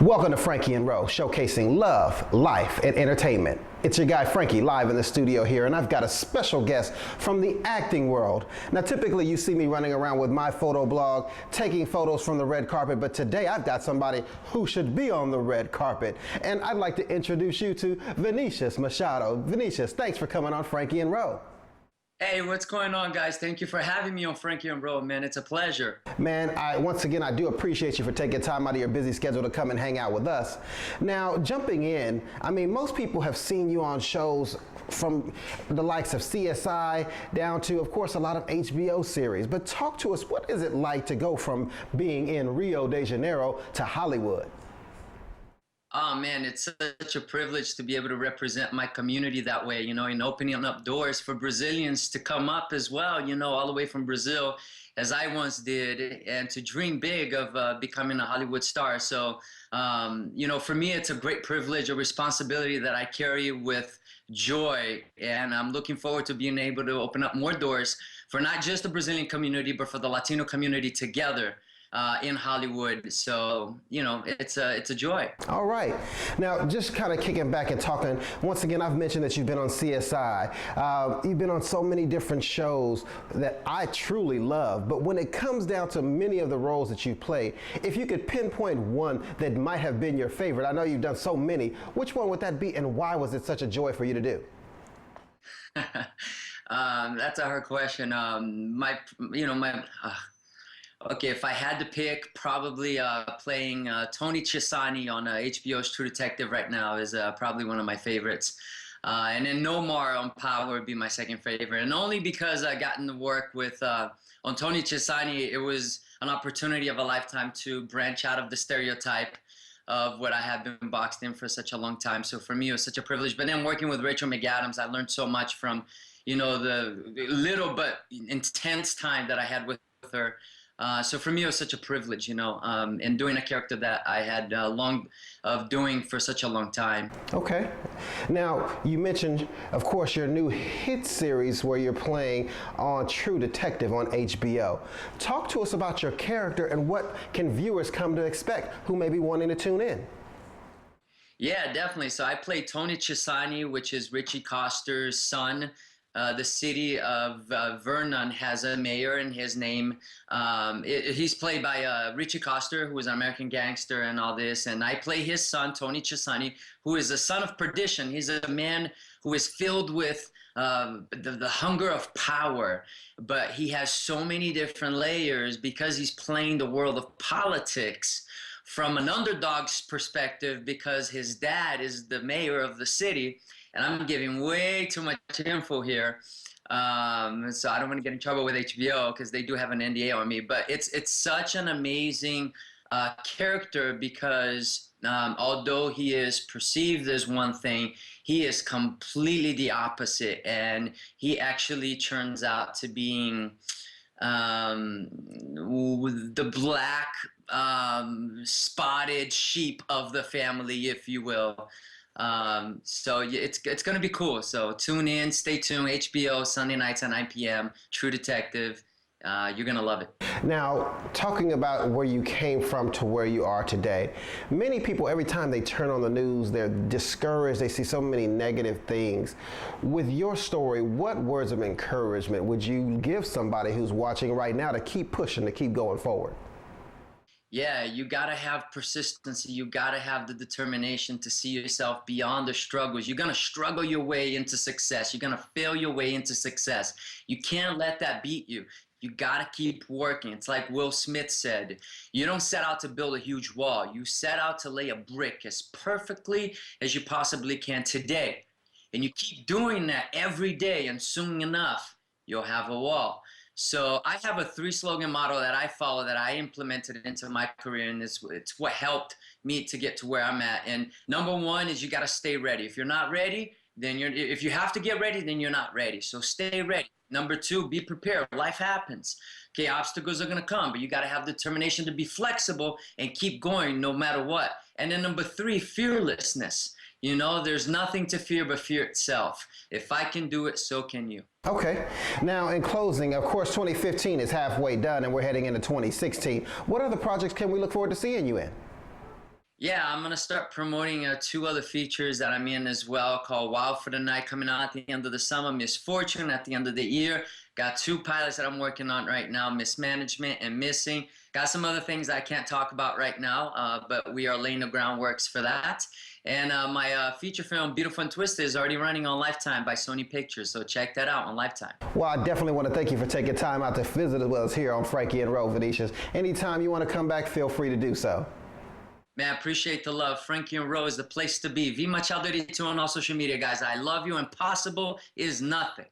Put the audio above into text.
Welcome to Franky Ro, showcasing love, life, and entertainment. It's your guy Franky live in the studio here, and I've got a special guest from the acting world. Now, typically you see me running around with my photo blog, taking photos from the red carpet, but today I've got somebody who should be on the red carpet. And I'd like to introduce you to Vinicius Machado. Vinicius, thanks for coming on Franky Ro. Hey, what's going on, guys? Thank you for having me on Franky Ro, man. It's a pleasure. Man, once again, I do appreciate you for taking time out of your busy schedule to come and hang out with us. Now, jumping in, I mean, most people have seen you on shows from the likes of CSI down to, of course, a lot of HBO series. But talk to us, what is it like to go from being in Rio de Janeiro to Hollywood? Oh man, it's such a privilege to be able to represent my community that way, you know, and opening up doors for Brazilians to come up as well, you know, all the way from Brazil, as I once did, and to dream big of becoming a Hollywood star. So, you know, for me, it's a great privilege, a responsibility that I carry with joy, and I'm looking forward to being able to open up more doors for not just the Brazilian community, but for the Latino community together. In Hollywood. So, you know, it's a joy. All right. Now, just kind of kicking back and talking, once again, I've mentioned that you've been on CSI. You've been on so many different shows that I truly love. But when it comes down to many of the roles that you play, if you could pinpoint one that might have been your favorite, I know you've done so many, which one would that be, and why was it such a joy for you to do? That's a hard question. Okay, if I had to pick, probably playing Tony Chisani on HBO's True Detective right now is probably one of my favorites. And then No More on Power would be my second favorite. And only because I got to work with, on Tony Chisani, it was an opportunity of a lifetime to branch out of the stereotype of what I had been boxed in for such a long time. So for me, it was such a privilege. But then working with Rachel McAdams, I learned so much from, you know, the little but intense time that I had with her. So for me, it was such a privilege, you know, and doing a character that I had long of doing for such a long time. Okay. Now, you mentioned, of course, your new hit series where you're playing on True Detective on HBO. Talk to us about your character and what can viewers come to expect who may be wanting to tune in. Yeah, definitely. So I play Tony Chisani, which is Richie Coster's son. The city of Vernon has a mayor, and his name, he's played by Richie Coster, who is an American gangster and all this, and I play his son, Tony Chisani, who is the son of perdition. He's a man who is filled with the hunger of power, but he has so many different layers because he's playing the world of politics from an underdog's perspective, because his dad is the mayor of the city. And I'm giving way too much info here, so I don't want to get in trouble with HBO because they do have an NDA on me. But it's such an amazing character because although he is perceived as one thing, he is completely the opposite, and he actually turns out to being the black spotted sheep of the family, if you will. So yeah, it's going to be cool. So tune in, stay tuned. HBO, Sunday nights at 9 p.m. True Detective. You're going to love it. Now, talking about where you came from to where you are today, many people, every time they turn on the news, they're discouraged. They see so many negative things. With your story, what words of encouragement would you give somebody who's watching right now to keep pushing, to keep going forward? Yeah, you got to have persistency. You got to have the determination to see yourself beyond the struggles. You're going to struggle your way into success. You're going to fail your way into success. You can't let that beat you. You got to keep working. It's like Will Smith said, you don't set out to build a huge wall. You set out to lay a brick as perfectly as you possibly can today. And you keep doing that every day, and soon enough, you'll have a wall. So I have a 3-slogan model that I follow that I implemented into my career, and it's what helped me to get to where I'm at. And number one is you got to stay ready. If you're not ready, then if you have to get ready, then you're not ready. So stay ready. Number two, be prepared. Life happens. Okay, obstacles are going to come, but you got to have determination to be flexible and keep going no matter what. And then number three, fearlessness. You know, there's nothing to fear but fear itself. If I can do it, so can you. Okay. Now, in closing, of course, 2015 is halfway done and we're heading into 2016. What other projects can we look forward to seeing you in? Yeah, I'm gonna start promoting two other features that I'm in as well, called Wild for the Night, coming out at the end of the summer, Misfortune at the end of the year. Got two pilots that I'm working on right now, Mismanagement and Missing. Got some other things I can't talk about right now, but we are laying the groundworks for that. And my feature film, Beautiful and Twisted, is already running on Lifetime by Sony Pictures, so check that out on Lifetime. Well, I definitely want to thank you for taking time out to visit with us here on Franky and Ro, Vinicius. Anytime you want to come back, feel free to do so. Man, I appreciate the love. Franky and Ro is the place to be. V Machado on all social media, guys. I love you. Impossible is nothing.